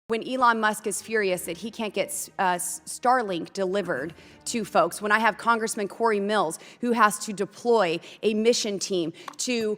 When Elon Musk is furious that he can't get Starlink delivered to folks, when I have Congressman Corey Mills who has to deploy a mission team to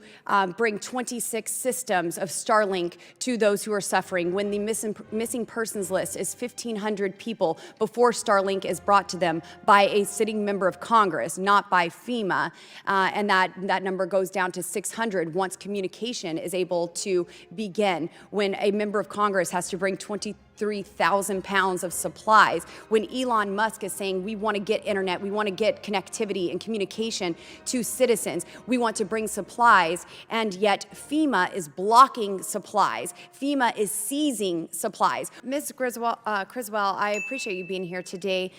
bring 26 systems of Starlink to those who are suffering, when the missing persons list is 1,500 people before Starlink is brought to them by a sitting member of Congress, not by FEMA, and that number goes down to 600 once communication is able to begin, when a member of Congress has to bring 23,000 pounds of supplies, when Elon Musk is saying we want to get internet, we want to get connectivity and communication to citizens, we want to bring supplies, and yet FEMA is blocking supplies. FEMA is seizing supplies. Ms. Criswell, I appreciate you being here today.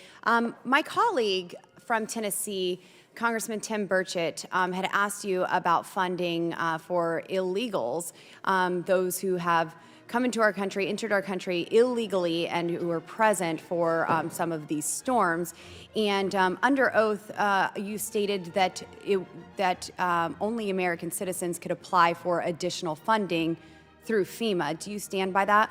My colleague from Tennessee, Congressman Tim Burchett, had asked you about funding for illegals, those who have come into our country, entered our country illegally, and who were present for some of these storms. And under oath, you stated that only American citizens could apply for additional funding through FEMA. Do you stand by that?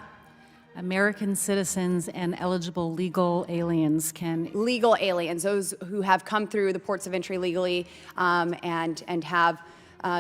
American citizens and eligible legal aliens can... Legal aliens, those who have come through the ports of entry legally and have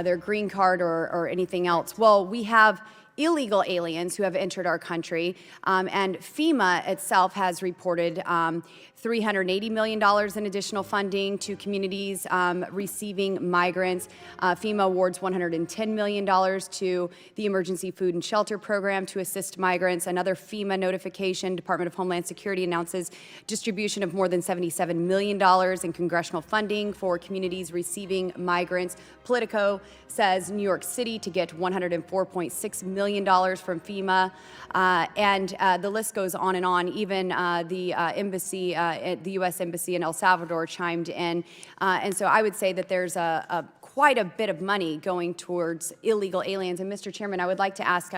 their green card or anything else. Well, we have illegal aliens who have entered our country, and FEMA itself has reported $380 million in additional funding to communities receiving migrants. FEMA awards $110 million to the Emergency Food and Shelter Program to assist migrants. Another FEMA notification, Department of Homeland Security announces distribution of more than $77 million in congressional funding for communities receiving migrants. Politico says New York City to get $104.6 million from FEMA, and the list goes on and on. Even the embassy, the U.S. Embassy in El Salvador chimed in, and so I would say that there's quite a bit of money going towards illegal aliens. And Mr. Chairman, I would like to ask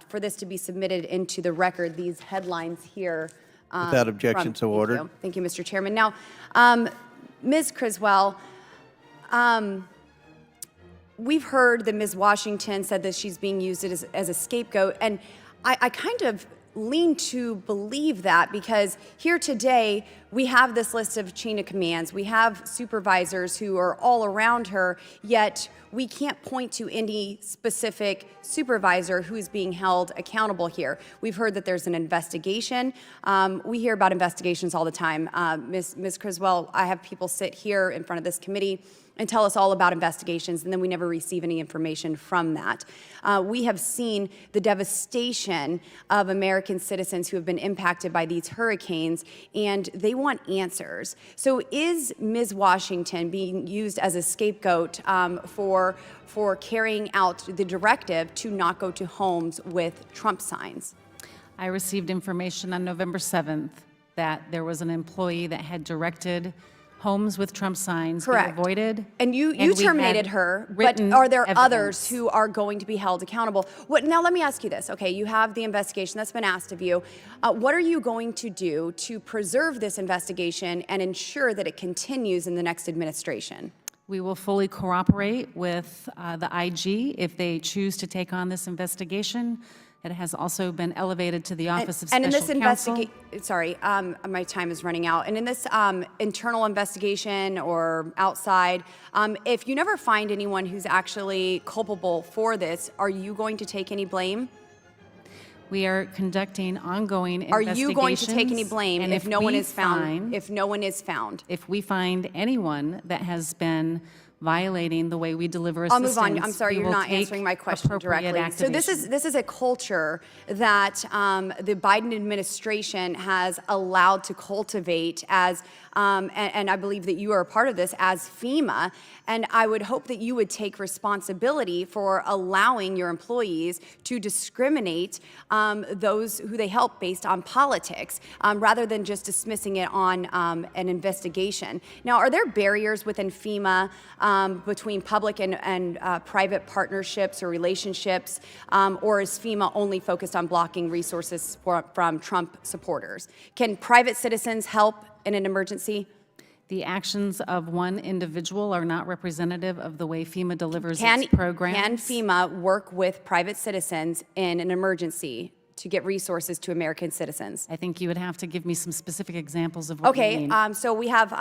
for this to be submitted into the record, these headlines here. Without objection, so ordered. Thank you, Mr. Chairman. Now, Ms. Criswell, we've heard that Ms. Washington said that she's being used as a scapegoat, and I kind of lean to believe that, because here today we have this list of chain of commands. We have supervisors who are all around her, yet we can't point to any specific supervisor who's being held accountable here. We've heard that there's an investigation. We hear about investigations all the time. Ms. Criswell, I have people sit here in front of this committee and tell us all about investigations, and then we never receive any information from that. We have seen the devastation of American citizens who have been impacted by these hurricanes, and they want answers. So is Ms. Washington being used as a scapegoat for carrying out the directive to not go to homes with Trump signs? I received information on November 7th that there was an employee that had directed homes with Trump signs be avoided. And you terminated her, but are there others who are going to be held accountable? Now let me ask you this, okay, you have the investigation that's been asked of you. What are you going to do to preserve this investigation and ensure that it continues in the next administration? We will fully cooperate with the IG if they choose to take on this investigation. It has also been elevated to the Office of Special Counsel. And in this investigation, sorry, my time is running out. And in this internal investigation or outside, if you never find anyone who's actually culpable for this, are you going to take any blame? We are conducting ongoing investigations. Are you going to take any blame if no one is found? If no one is found, if we find anyone that has been violating the way we deliver assistance, I'll move on. I'm sorry, you're not answering my question directly. So this is a culture that the Biden administration has allowed to cultivate as, and I believe that you are a part of this, as FEMA. And I would hope that you would take responsibility for allowing your employees to discriminate those who they help based on politics, rather than just dismissing it on an investigation. Now, are there barriers within FEMA between public and private partnerships or relationships, or is FEMA only focused on blocking resources from Trump supporters? Can private citizens help in an emergency? The actions of one individual are not representative of the way FEMA delivers its programs. Can FEMA work with private citizens in an emergency? to get resources to American citizens. I think you would have to give me some specific examples of what you mean. Okay, so we have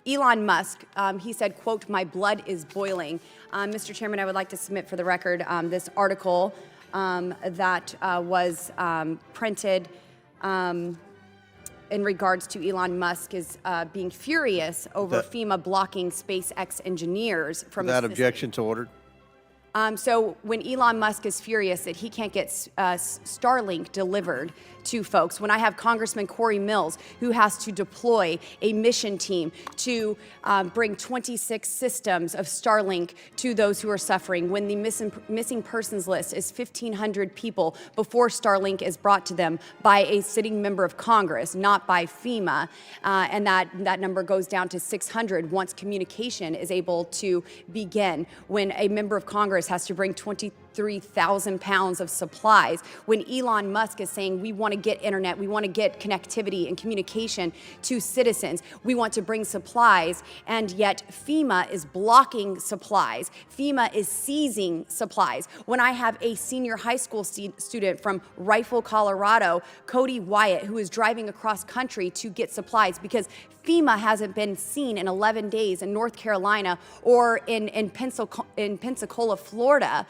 Elon Musk. He said, quote, "My blood is boiling." Mr. Chairman, I would like to submit for the record this article that was printed in regards to Elon Musk is being furious over FEMA blocking SpaceX engineers from Without assisting. objection, so ordered. So when Elon Musk is furious that he can't get Starlink delivered to folks, when I have Congressman Corey Mills who has to deploy a mission team to bring 26 systems of Starlink to those who are suffering, when the missing persons list is 1,500 people before Starlink is brought to them by a sitting member of Congress, not by FEMA, and that number goes down to 600 once communication is able to begin, when a member of Congress has to bring 23,000 pounds of supplies, when Elon Musk is saying we want to get internet, we want to get connectivity and communication to citizens, we want to bring supplies, and yet FEMA is blocking supplies. FEMA is seizing supplies. When I have a senior high school student from Rifle, Colorado, Cody Wyatt, who is driving across country to get supplies because FEMA hasn't been seen in 11 days in North Carolina or in Pensacola, Florida,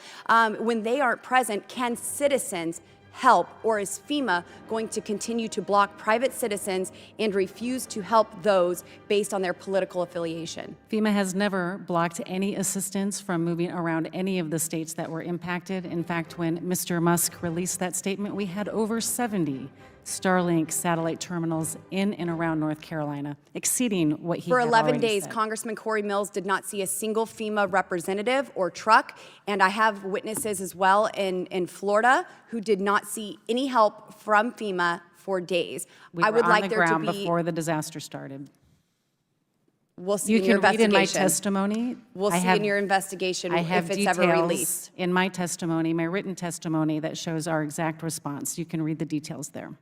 when they aren't present, can citizens help, or is FEMA going to continue to block private citizens and refuse to help those based on their political affiliation? FEMA has never blocked any assistance from moving around any of the states that were impacted. In fact, when Mr. Musk released that statement, we had over 70 Starlink satellite terminals in and around North Carolina, exceeding what he For had 11 already days, said. Congressman Corey Mills did not see a single FEMA representative or truck, and I have witnesses as well in Florida who did not see any help from FEMA for days. I would like there to be before the disaster started. We'll see You in your can read in investigation. my testimony. We'll see in your investigation I have if it's ever details released. in my testimony, my written testimony, that shows our exact response. You can read the details there.